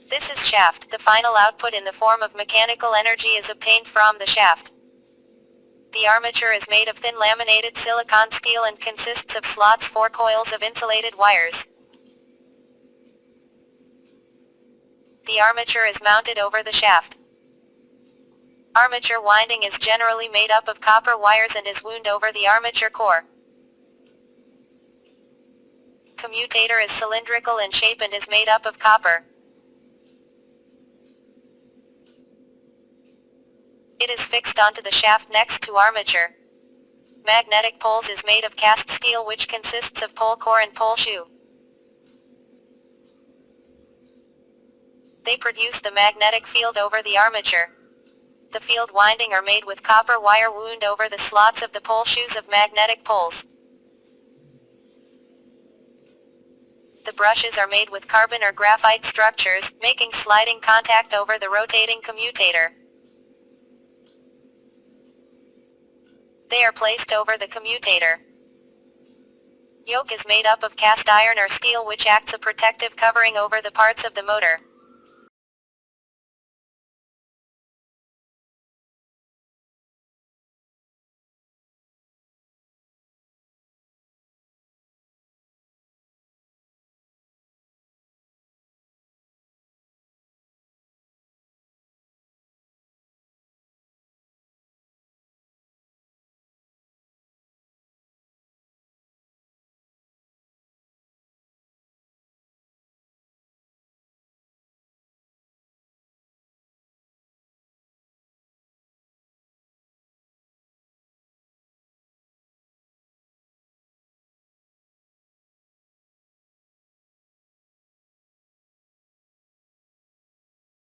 This is shaft. The final output in the form of mechanical energy is obtained from the shaft. The armature is made of thin laminated silicon steel and consists of slots for coils of insulated wires. The armature is mounted over the shaft. Armature winding is generally made up of copper wires and is wound over the armature core. Commutator is cylindrical in shape and is made up of copper. It is fixed onto the shaft next to armature. Magnetic poles is made of cast steel which consists of pole core and pole shoe. They produce the magnetic field over the armature. The field winding are made with copper wire wound over the slots of the pole shoes of magnetic poles. The brushes are made with carbon or graphite structures, making sliding contact over the rotating commutator. They are placed over the commutator. Yoke is made up of cast iron or steel which acts a protective covering over the parts of the motor.